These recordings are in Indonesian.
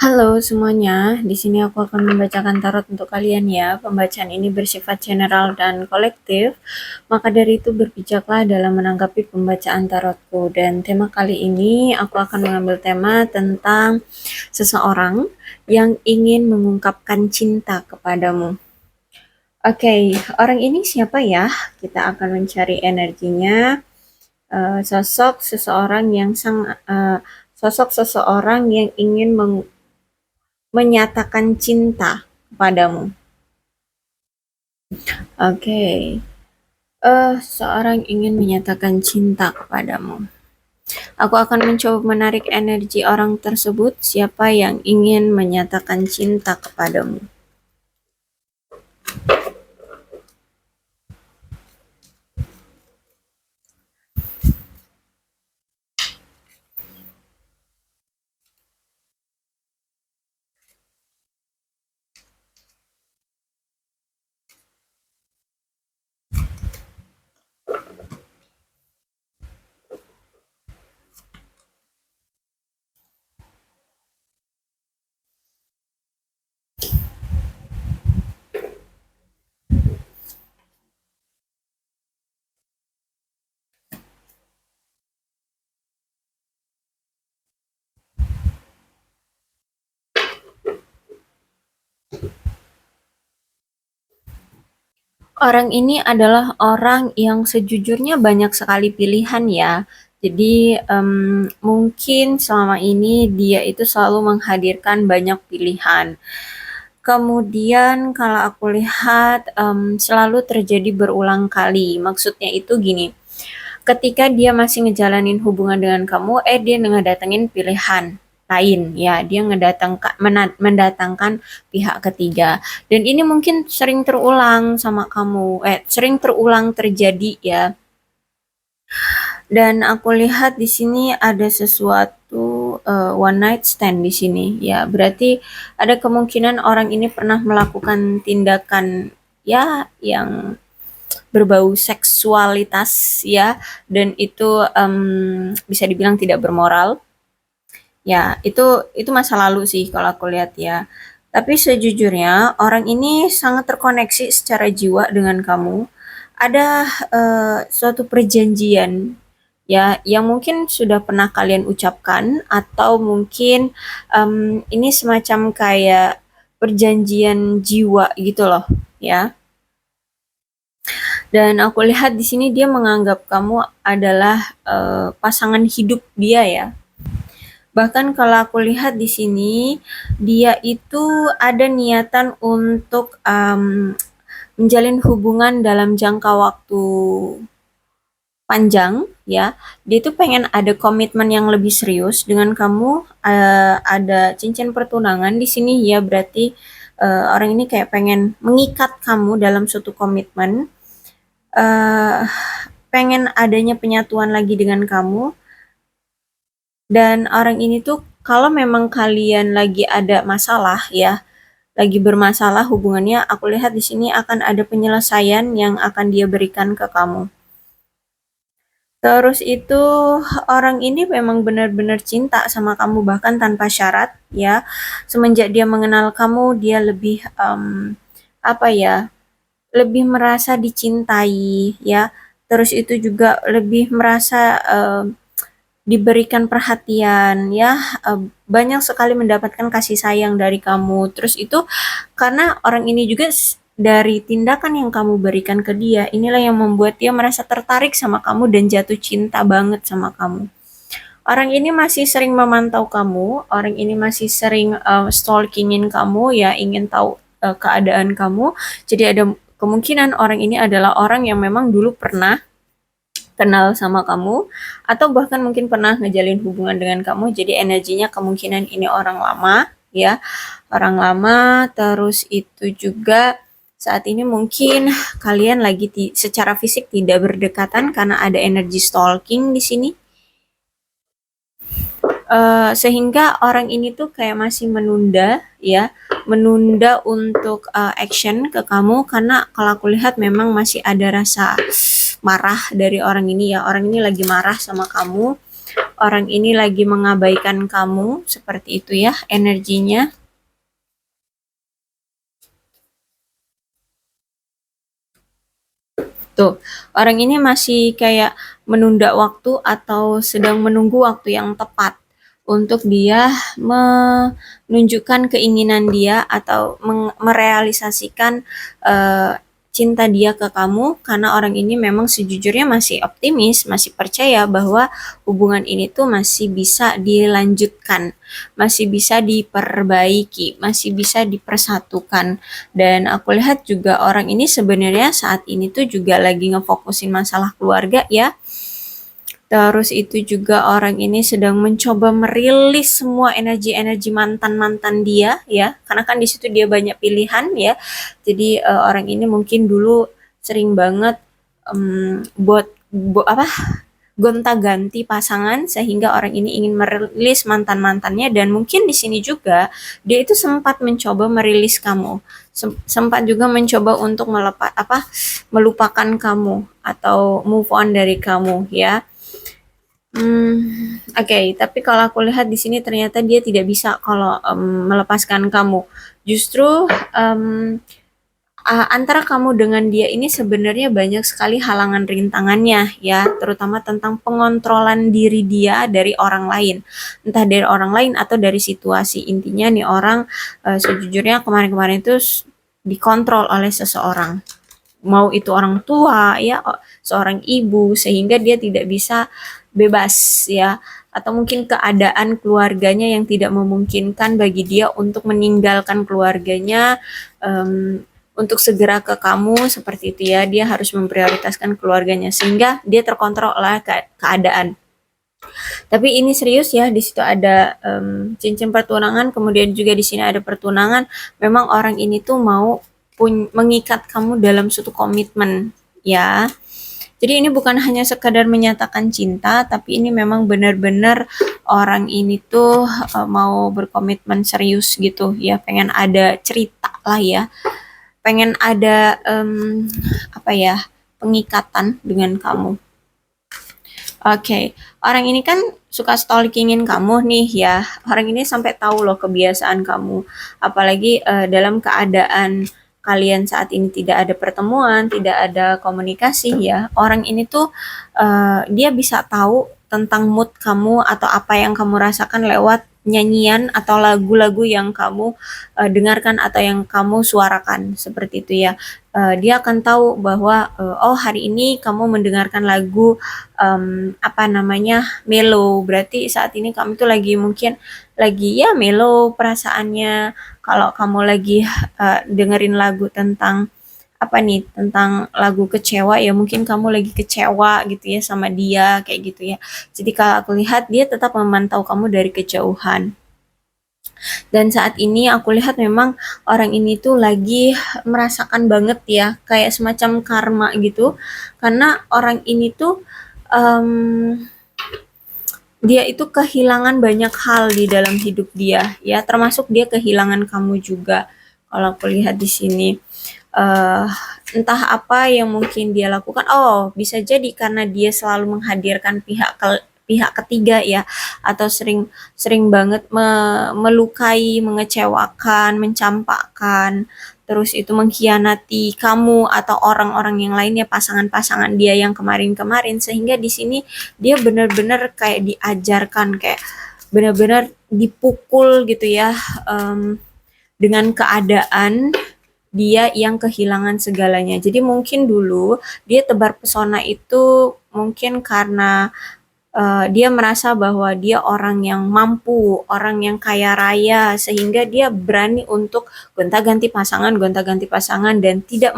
Halo semuanya, di sini aku akan membacakan tarot untuk kalian ya. Pembacaan ini bersifat general dan kolektif, maka dari itu berbijaklah dalam menanggapi pembacaan tarotku. Dan tema kali ini aku akan mengambil tema tentang seseorang yang ingin mengungkapkan cinta kepadamu. Oke, orang ini siapa ya? Kita akan mencari energinya. Sosok seseorang yang sosok seseorang yang ingin menyatakan cinta padamu. Oke, seorang ingin menyatakan cinta kepadamu. Aku akan mencoba menarik energi orang tersebut. Siapa yang ingin menyatakan cinta kepadamu? Orang ini adalah orang yang sejujurnya banyak sekali pilihan ya. Jadi mungkin selama ini dia itu selalu menghadirkan banyak pilihan. Kemudian kalau aku lihat selalu terjadi berulang kali. Maksudnya itu gini, ketika dia masih ngejalanin hubungan dengan kamu, dia ngedatengin pilihan lain ya, dia mendatangkan pihak ketiga, dan ini mungkin sering terulang sama kamu, sering terulang terjadi ya. Dan aku lihat di sini ada sesuatu one night stand di sini ya, berarti ada kemungkinan orang ini pernah melakukan tindakan ya yang berbau seksualitas ya, dan itu bisa dibilang tidak bermoral ya. Itu masa lalu sih kalau aku lihat ya, tapi sejujurnya orang ini sangat terkoneksi secara jiwa dengan kamu. Ada suatu perjanjian ya yang mungkin sudah pernah kalian ucapkan, atau mungkin ini semacam kayak perjanjian jiwa gitu loh ya. Dan aku lihat di sini dia menganggap kamu adalah pasangan hidup dia ya. Bahkan kalau aku lihat di sini, dia itu ada niatan untuk menjalin hubungan dalam jangka waktu panjang ya. Dia itu pengen ada komitmen yang lebih serius dengan kamu. Ada cincin pertunangan di sini ya, berarti orang ini kayak pengen mengikat kamu dalam suatu komitmen, uh, pengen adanya penyatuan lagi dengan kamu. Dan orang ini tuh kalau memang kalian lagi ada masalah ya, lagi bermasalah hubungannya, aku lihat di sini akan ada penyelesaian yang akan dia berikan ke kamu. Terus itu orang ini memang benar-benar cinta sama kamu bahkan tanpa syarat ya. Semenjak dia mengenal kamu, dia lebih apa ya? Lebih merasa dicintai ya. Terus itu juga lebih merasa diberikan perhatian ya, banyak sekali mendapatkan kasih sayang dari kamu. Terus itu karena orang ini juga dari tindakan yang kamu berikan ke dia, inilah yang membuat dia merasa tertarik sama kamu dan jatuh cinta banget sama kamu. Orang ini masih sering memantau kamu, orang ini masih sering stalkingin kamu ya, ingin tahu keadaan kamu. Jadi ada kemungkinan orang ini adalah orang yang memang dulu pernah kenal sama kamu, atau bahkan mungkin pernah ngejalin hubungan dengan kamu. Jadi energinya kemungkinan ini orang lama ya, orang lama. Terus itu juga saat ini mungkin kalian lagi secara fisik tidak berdekatan karena ada energi stalking di sini. Sehingga orang ini tuh kayak masih menunda ya, menunda untuk action ke kamu, karena kalau aku lihat memang masih ada rasa marah dari orang ini ya. Orang ini lagi marah sama kamu, orang ini lagi mengabaikan kamu, seperti itu ya energinya. Tuh, orang ini masih kayak menunda waktu atau sedang menunggu waktu yang tepat untuk dia menunjukkan keinginan dia atau merealisasikan eh, cinta dia ke kamu, karena orang ini memang sejujurnya masih optimis, masih percaya bahwa hubungan ini tuh masih bisa dilanjutkan, masih bisa diperbaiki, masih bisa dipersatukan. Dan aku lihat juga orang ini sebenarnya saat ini tuh juga lagi ngefokusin masalah keluarga ya. Terus itu juga orang ini sedang mencoba merilis semua energi-energi mantan-mantan dia ya. Karena kan di situ dia banyak pilihan ya. Jadi orang ini mungkin dulu sering banget buat apa gonta-ganti pasangan, sehingga orang ini ingin merilis mantan-mantannya. Dan mungkin di sini juga dia itu sempat mencoba merilis kamu, sempat juga mencoba untuk melupakan kamu atau move on dari kamu ya. Oke, tapi kalau aku lihat di sini ternyata dia tidak bisa kalau melepaskan kamu. Justru antara kamu dengan dia ini sebenarnya banyak sekali halangan rintangannya ya, terutama tentang pengontrolan diri dia dari orang lain, entah dari orang lain atau dari situasi. Intinya nih orang sejujurnya kemarin-kemarin itu dikontrol oleh seseorang, mau itu orang tua ya, seorang ibu, sehingga dia tidak bisa bebas ya, atau mungkin keadaan keluarganya yang tidak memungkinkan bagi dia untuk meninggalkan keluarganya untuk segera ke kamu, seperti itu ya. Dia harus memprioritaskan keluarganya sehingga dia terkontrol oleh keadaan. Tapi ini serius ya, di situ ada cincin pertunangan, kemudian juga di sini ada pertunangan. Memang orang ini tuh mau mengikat kamu dalam suatu komitmen ya. Jadi ini bukan hanya sekadar menyatakan cinta, tapi ini memang benar-benar orang ini tuh mau berkomitmen serius gitu ya, pengen ada cerita lah ya, pengen ada apa ya, pengikatan dengan kamu. Oke, orang ini kan suka stalkingin kamu nih ya. Orang ini sampai tahu loh kebiasaan kamu. Apalagi dalam keadaan kalian saat ini tidak ada pertemuan, tidak ada komunikasi ya. Orang ini tuh dia bisa tahu tentang mood kamu atau apa yang kamu rasakan lewat nyanyian atau lagu-lagu yang kamu dengarkan atau yang kamu suarakan, seperti itu ya. Dia akan tahu bahwa oh hari ini kamu mendengarkan lagu apa namanya, mellow, berarti saat ini kamu tuh lagi mungkin lagi ya mellow perasaannya. Kalau kamu lagi dengerin lagu tentang apa nih, tentang lagu kecewa ya, mungkin kamu lagi kecewa gitu ya sama dia, kayak gitu ya. Jadi kalau aku lihat dia tetap memantau kamu dari kejauhan. Dan saat ini aku lihat memang orang ini tuh lagi merasakan banget ya kayak semacam karma gitu, karena orang ini tuh um, dia itu kehilangan banyak hal di dalam hidup dia ya, termasuk dia kehilangan kamu juga. Kalau aku lihat di sini uh, entah apa yang mungkin dia lakukan. Oh, bisa jadi karena dia selalu menghadirkan pihak ketiga ya, atau sering sering banget melukai, mengecewakan, mencampakkan, terus itu mengkhianati kamu atau orang-orang yang lainnya, pasangan-pasangan dia yang kemarin-kemarin, sehingga di sini dia benar-benar kayak diajarkan, kayak benar-benar dipukul gitu ya, dengan keadaan dia yang kehilangan segalanya. Jadi mungkin dulu dia tebar pesona itu mungkin karena dia merasa bahwa dia orang yang mampu, orang yang kaya raya, sehingga dia berani untuk gonta-ganti pasangan dan tidak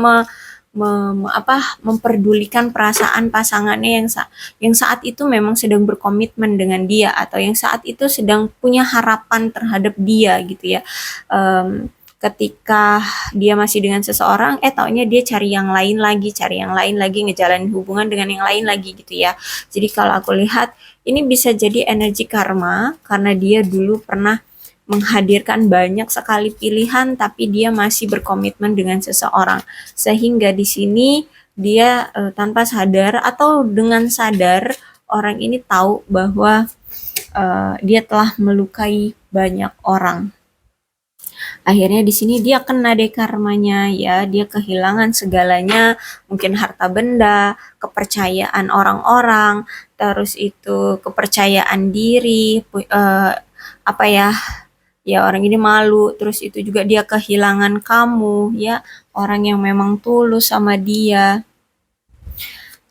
memperdulikan perasaan pasangannya yang saat itu memang sedang berkomitmen dengan dia, atau yang saat itu sedang punya harapan terhadap dia gitu ya. Ketika dia masih dengan seseorang, taunya dia cari yang lain lagi, ngejalanin hubungan dengan yang lain lagi gitu ya. Jadi kalau aku lihat ini bisa jadi energi karma, karena dia dulu pernah menghadirkan banyak sekali pilihan tapi dia masih berkomitmen dengan seseorang, sehingga di sini dia tanpa sadar atau dengan sadar orang ini tahu bahwa dia telah melukai banyak orang. Akhirnya di sini dia kena deh karmanya ya, dia kehilangan segalanya, mungkin harta benda, kepercayaan orang-orang, terus itu kepercayaan diri, apa ya, ya orang ini malu, terus itu juga dia kehilangan kamu ya, orang yang memang tulus sama dia.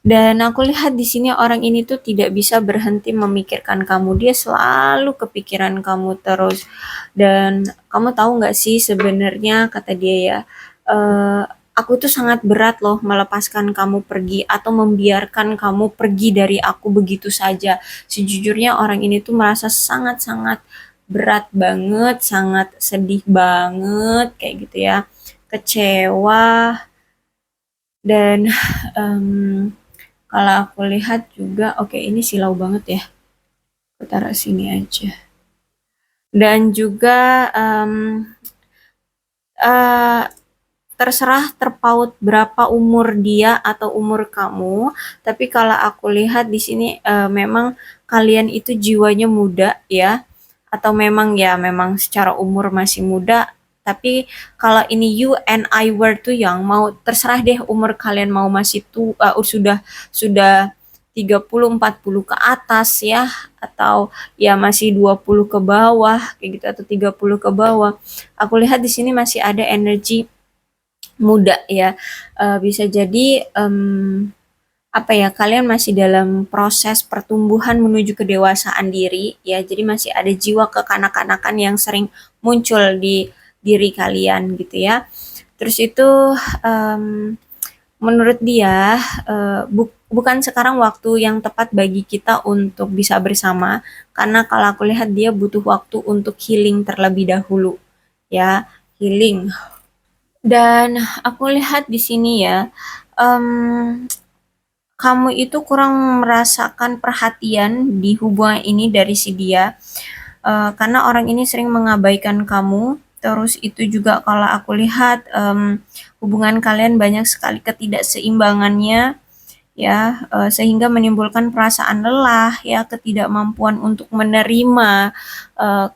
Dan aku lihat di sini orang ini tuh tidak bisa berhenti memikirkan kamu. Dia selalu kepikiran kamu terus. Dan kamu tahu nggak sih sebenarnya kata dia ya, eh, aku tuh sangat berat loh melepaskan kamu pergi atau membiarkan kamu pergi dari aku begitu saja. Sejujurnya orang ini tuh merasa sangat-sangat berat banget, sangat sedih banget kayak gitu ya. Kecewa dan kalau aku lihat juga, oke ini silau banget ya. Aku taruh sini aja. Dan juga eh, terserah terpaut berapa umur dia atau umur kamu, tapi kalau aku lihat di sini memang kalian itu jiwanya muda ya, atau memang ya memang secara umur masih muda, tapi kalau ini you and I were too young, mau terserah deh umur kalian mau masih tua, sudah 30 40 ke atas ya, atau ya masih 20 ke bawah kayak gitu, atau 30 ke bawah. Aku lihat di sini masih ada energi muda ya. Bisa jadi apa ya, kalian masih dalam proses pertumbuhan menuju kedewasaan diri ya, jadi masih ada jiwa kekanak-kanakan yang sering muncul di diri kalian gitu ya. Terus itu menurut dia bukan sekarang waktu yang tepat bagi kita untuk bisa bersama, karena kalau aku lihat dia butuh waktu untuk healing terlebih dahulu ya, healing. Dan aku lihat di sini ya, kamu itu kurang merasakan perhatian di hubungan ini dari si dia, karena orang ini sering mengabaikan kamu. Terus itu juga kalau aku lihat hubungan kalian banyak sekali ketidakseimbangannya ya, sehingga menimbulkan perasaan lelah ya, ketidakmampuan untuk menerima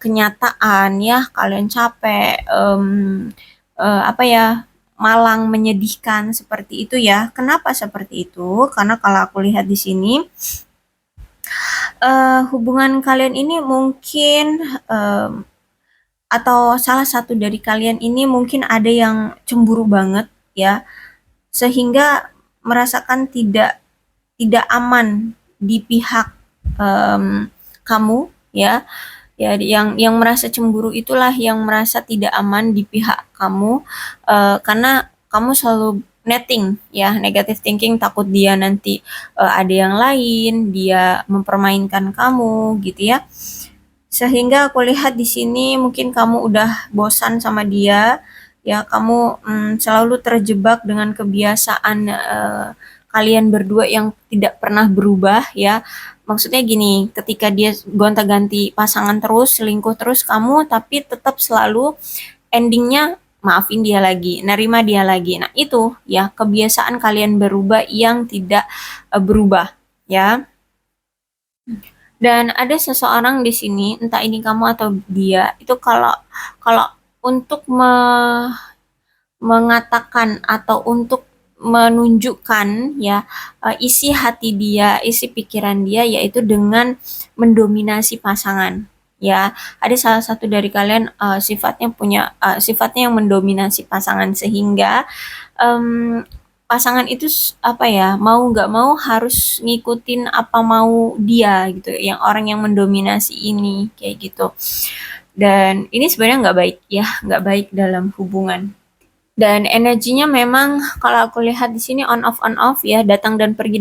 kenyataan ya, kalian capek, apa ya, malang menyedihkan seperti itu ya. Kenapa seperti itu? Karena kalau aku lihat di sini hubungan kalian ini mungkin atau salah satu dari kalian ini mungkin ada yang cemburu banget ya, sehingga merasakan tidak aman di pihak kamu ya. Ya, yang merasa cemburu itulah yang merasa tidak aman di pihak kamu, karena kamu selalu netting ya, negative thinking, takut dia nanti ada yang lain, dia mempermainkan kamu gitu ya. Sehingga aku lihat di sini mungkin kamu udah bosan sama dia ya, kamu selalu terjebak dengan kebiasaan kalian berdua yang tidak pernah berubah ya. Maksudnya gini, ketika dia gonta-ganti pasangan terus, selingkuh terus, kamu tapi tetap selalu endingnya maafin dia lagi, nerima dia lagi. Nah itu ya kebiasaan kalian berubah yang tidak berubah ya. Dan ada seseorang di sini, entah ini kamu atau dia, itu kalau kalau untuk mengatakan atau untuk menunjukkan ya isi hati dia, isi pikiran dia, yaitu dengan mendominasi pasangan. Ya, ada salah satu dari kalian sifatnya yang mendominasi pasangan, sehingga em, pasangan itu apa ya, mau nggak mau harus ngikutin apa mau dia gitu, yang orang yang mendominasi ini kayak gitu. Dan ini sebenarnya nggak baik ya, nggak baik dalam hubungan. Dan energinya memang kalau aku lihat di sini on off ya, datang dan pergi,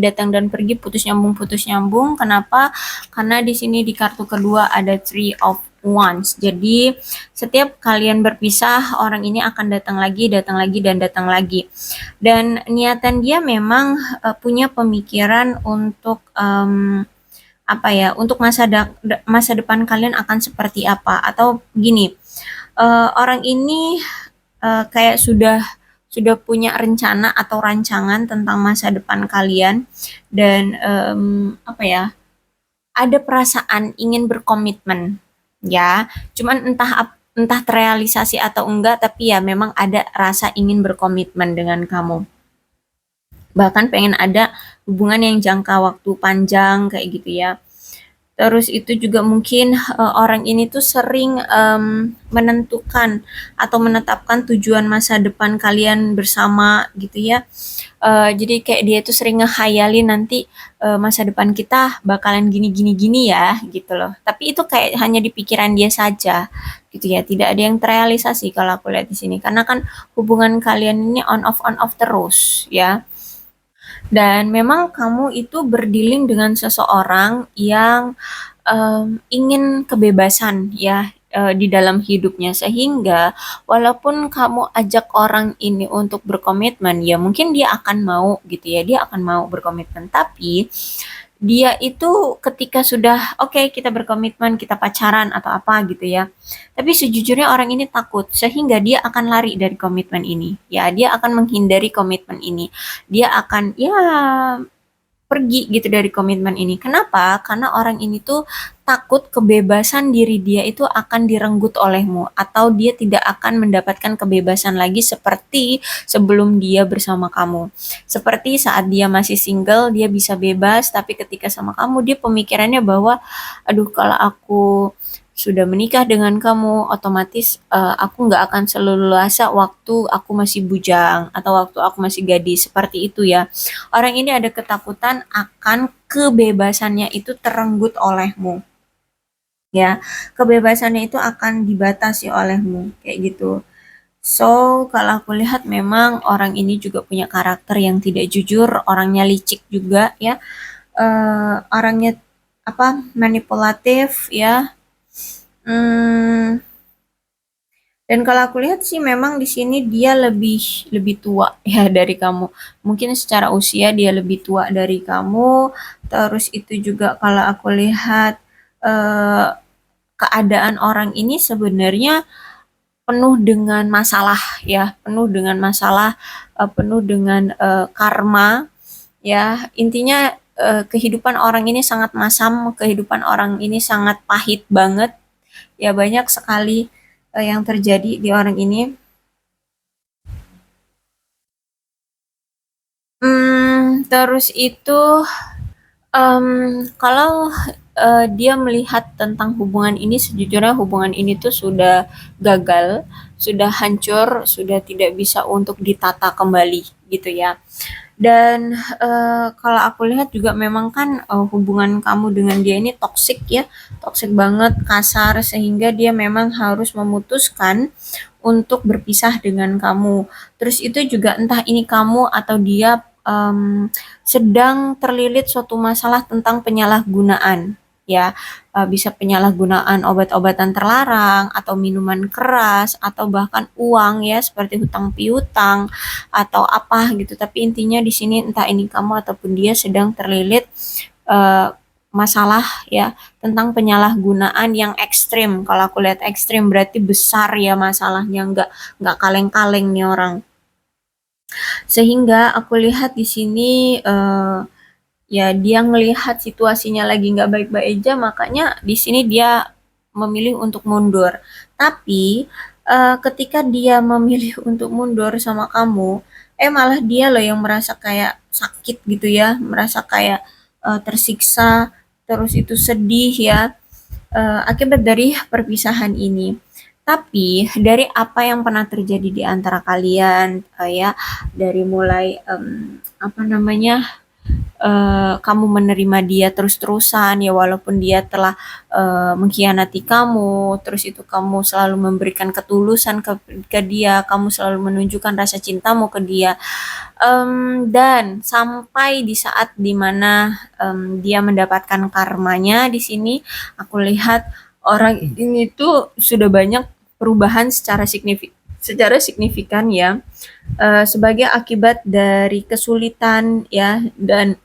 putus nyambung putus nyambung. Kenapa? Karena di sini di kartu kedua ada Three of Wands. Jadi setiap kalian berpisah, orang ini akan datang lagi dan datang lagi. Dan niatan dia memang punya pemikiran untuk apa ya, untuk masa depan kalian akan seperti apa, atau gini, orang ini kayak sudah punya rencana atau rancangan tentang masa depan kalian. Dan apa ya, ada perasaan ingin berkomitmen, ya. Cuman entah terrealisasi atau enggak, tapi ya memang ada rasa ingin berkomitmen dengan kamu. Bahkan pengen ada hubungan yang jangka waktu panjang kayak gitu ya. Terus itu juga mungkin orang ini tuh sering menentukan atau menetapkan tujuan masa depan kalian bersama gitu ya. Jadi kayak dia tuh sering ngehayalin nanti masa depan kita bakalan gini gini gini ya gitu loh. Tapi itu kayak hanya di pikiran dia saja gitu ya. Tidak ada yang terrealisasi kalau aku lihat di sini. Karena kan hubungan kalian ini on off terus ya. Dan memang kamu itu berdealing dengan seseorang yang ingin kebebasan ya di dalam hidupnya, sehingga walaupun kamu ajak orang ini untuk berkomitmen ya mungkin dia akan mau gitu ya, dia akan mau berkomitmen, tapi dia itu ketika sudah oke, kita berkomitmen, kita pacaran atau apa gitu ya, tapi sejujurnya orang ini takut sehingga dia akan lari dari komitmen ini ya, dia akan menghindari komitmen ini, dia akan ya pergi gitu dari komitmen ini. Kenapa? Karena orang ini tuh takut kebebasan diri dia itu akan direnggut olehmu, atau dia tidak akan mendapatkan kebebasan lagi seperti sebelum dia bersama kamu. Seperti saat dia masih single, dia bisa bebas, tapi ketika sama kamu dia pemikirannya bahwa aduh, kalau aku sudah menikah dengan kamu, otomatis aku nggak akan seleluasa waktu aku masih bujang atau waktu aku masih gadis, seperti itu ya. Orang ini ada ketakutan akan kebebasannya itu terenggut olehmu, ya. Kebebasannya itu akan dibatasi olehmu, kayak gitu. So, kalau aku lihat memang orang ini juga punya karakter yang tidak jujur, orangnya licik juga ya. Orangnya apa? Manipulatif ya. Hmm, dan kalau aku lihat sih memang di sini dia lebih lebih tua ya dari kamu. Mungkin secara usia dia lebih tua dari kamu. Terus itu juga kalau aku lihat eh, keadaan orang ini sebenarnya penuh dengan masalah ya, penuh dengan masalah, penuh dengan karma ya. Intinya kehidupan orang ini sangat masam, kehidupan orang ini sangat pahit banget. Ya banyak sekali yang terjadi di orang ini. Terus itu kalau dia melihat tentang hubungan ini, sejujurnya hubungan ini tuh sudah gagal, sudah hancur, sudah tidak bisa untuk ditata kembali gitu ya. Dan kalau aku lihat juga memang kan hubungan kamu dengan dia ini toksik ya, toksik banget, kasar, sehingga dia memang harus memutuskan untuk berpisah dengan kamu. Terus itu juga entah ini kamu atau dia sedang terlilit suatu masalah tentang penyalahgunaan ya, bisa penyalahgunaan obat-obatan terlarang atau minuman keras atau bahkan uang ya, seperti hutang piutang atau apa gitu. Tapi intinya di sini entah ini kamu ataupun dia sedang terlilit eh, masalah ya tentang penyalahgunaan yang ekstrim. Kalau aku lihat ekstrim berarti besar ya masalahnya, nggak kaleng-kaleng nih orang. Sehingga aku lihat di sini ya dia ngelihat situasinya lagi nggak baik-baik aja, makanya di sini dia memilih untuk mundur. Tapi ketika dia memilih untuk mundur sama kamu, malah dia loh yang merasa kayak sakit gitu ya, merasa kayak tersiksa, terus itu sedih ya, akibat dari perpisahan ini. Tapi dari apa yang pernah terjadi di antara kalian, ya dari mulai apa namanya, kamu menerima dia terus-terusan ya walaupun dia telah mengkhianati kamu, terus itu kamu selalu memberikan ketulusan ke dia, kamu selalu menunjukkan rasa cintamu ke dia. Dan sampai di saat dimana dia mendapatkan karmanya di sini, aku lihat orang ini tuh sudah banyak perubahan secara signifikan ya, sebagai akibat dari kesulitan ya dan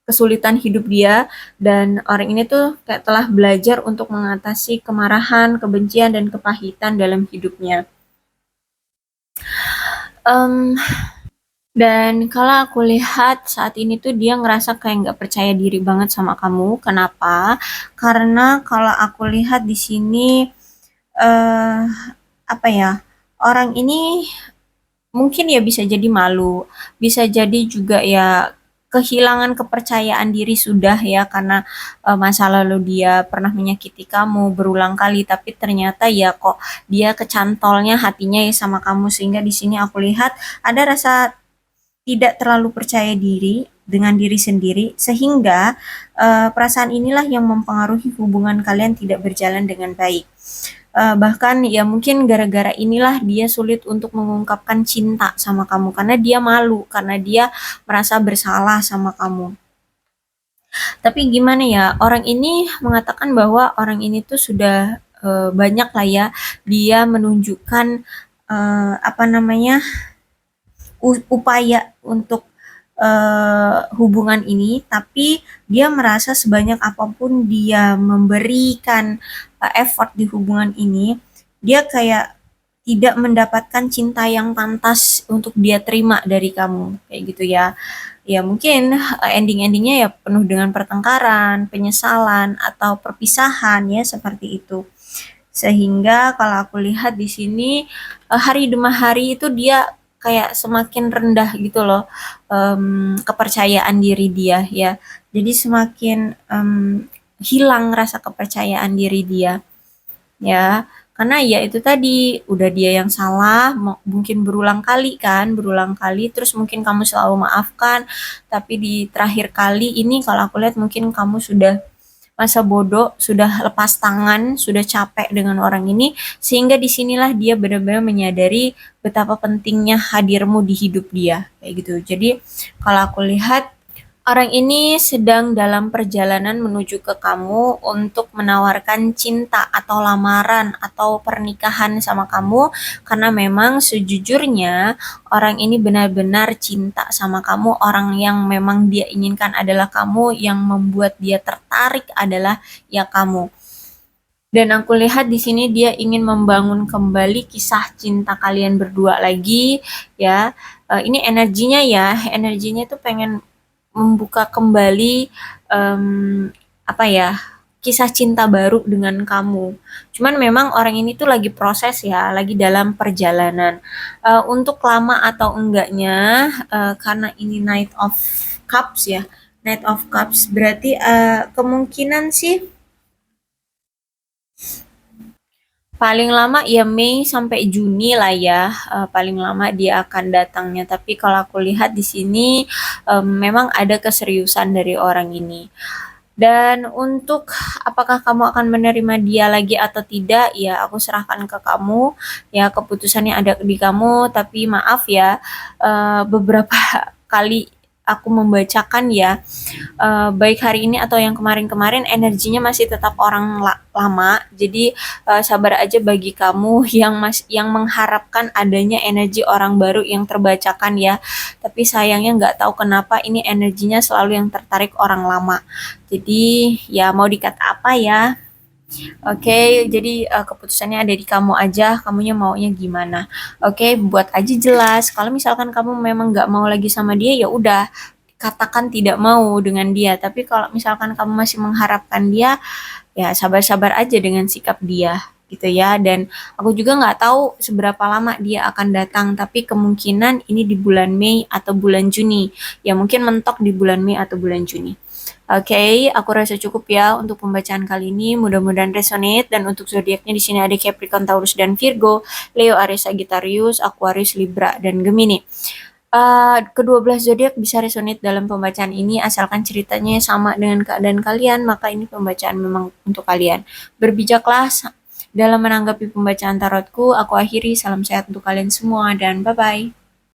kesulitan hidup dia, dan orang ini tuh kayak telah belajar untuk mengatasi kemarahan, kebencian dan kepahitan dalam hidupnya. Em, Dan kalau aku lihat saat ini tuh dia ngerasa kayak nggak percaya diri banget sama kamu. Kenapa? Karena kalau aku lihat di sini eh apa ya? Orang ini mungkin ya bisa jadi malu, bisa jadi juga ya kehilangan kepercayaan diri sudah ya karena masa lalu dia pernah menyakiti kamu berulang kali, tapi ternyata ya kok dia kecantolnya hatinya ya sama kamu, sehingga di sini aku lihat ada rasa tidak terlalu percaya diri dengan diri sendiri, sehingga perasaan inilah yang mempengaruhi hubungan kalian tidak berjalan dengan baik. Bahkan ya mungkin gara-gara inilah dia sulit untuk mengungkapkan cinta sama kamu karena dia malu, karena dia merasa bersalah sama kamu. Tapi gimana ya, orang ini mengatakan bahwa orang ini tuh sudah banyak lah ya dia menunjukkan apa namanya upaya untuk hubungan ini, tapi dia merasa sebanyak apapun dia memberikan effort di hubungan ini, dia kayak tidak mendapatkan cinta yang pantas untuk dia terima dari kamu, kayak gitu ya. Ya mungkin ending-endingnya ya penuh dengan pertengkaran, penyesalan, atau perpisahan ya seperti itu. Sehingga kalau aku lihat di sini hari demi hari itu dia kayak semakin rendah gitu loh, kepercayaan diri dia ya. Jadi semakin hilang rasa kepercayaan diri dia ya. Karena ya itu tadi udah dia yang salah, mungkin berulang kali kan, berulang kali terus mungkin kamu selalu maafkan, tapi di terakhir kali ini kalau aku lihat mungkin kamu sudah masa bodoh, sudah lepas tangan, sudah capek dengan orang ini, sehingga disinilah dia benar-benar menyadari betapa pentingnya hadirmu di hidup dia, kayak gitu. Jadi kalau aku lihat orang ini sedang dalam perjalanan menuju ke kamu untuk menawarkan cinta atau lamaran atau pernikahan sama kamu, karena memang sejujurnya orang ini benar-benar cinta sama kamu, orang yang memang dia inginkan adalah kamu, yang membuat dia tertarik adalah ya kamu. Dan aku lihat di sini dia ingin membangun kembali kisah cinta kalian berdua lagi ya. Ini energinya ya, energinya tuh pengen membuka kembali apa ya, kisah cinta baru dengan kamu. Cuman memang orang ini tuh lagi proses ya, lagi dalam perjalanan. Untuk lama atau enggaknya, karena ini Knight of Cups ya, Knight of Cups berarti kemungkinan sih paling lama ya Mei sampai Juni lah ya, paling lama dia akan datangnya. Tapi kalau aku lihat di sini memang ada keseriusan dari orang ini. Dan untuk apakah kamu akan menerima dia lagi atau tidak, ya aku serahkan ke kamu. Ya keputusannya ada di kamu. Tapi maaf ya, beberapa kali aku membacakan ya, baik hari ini atau yang kemarin-kemarin energinya masih tetap orang lama. Jadi sabar aja bagi kamu yang mengharapkan adanya energi orang baru yang terbacakan ya. Tapi sayangnya nggak tahu kenapa ini energinya selalu yang tertarik orang lama. Jadi ya mau dikata apa ya? Oke, jadi keputusannya ada di kamu aja, kamunya maunya gimana. Oke, buat aja jelas. Kalau misalkan kamu memang nggak mau lagi sama dia, ya udah katakan tidak mau dengan dia. Tapi kalau misalkan kamu masih mengharapkan dia, ya sabar-sabar aja dengan sikap dia gitu ya. Dan aku juga nggak tahu seberapa lama dia akan datang, tapi kemungkinan ini di bulan Mei atau bulan Juni. Ya mungkin mentok di bulan Mei atau bulan Juni. Oke, aku rasa cukup ya untuk pembacaan kali ini. Mudah-mudahan resonate, dan untuk zodiaknya di sini ada Capricorn, Taurus, dan Virgo, Leo, Aries, Sagittarius, Aquarius, Libra, dan Gemini. Kedua belas zodiak bisa resonate dalam pembacaan ini asalkan ceritanya sama dengan keadaan kalian, maka ini pembacaan memang untuk kalian. Berbijaklah dalam menanggapi pembacaan tarotku. Aku akhiri, salam sehat untuk kalian semua dan bye-bye.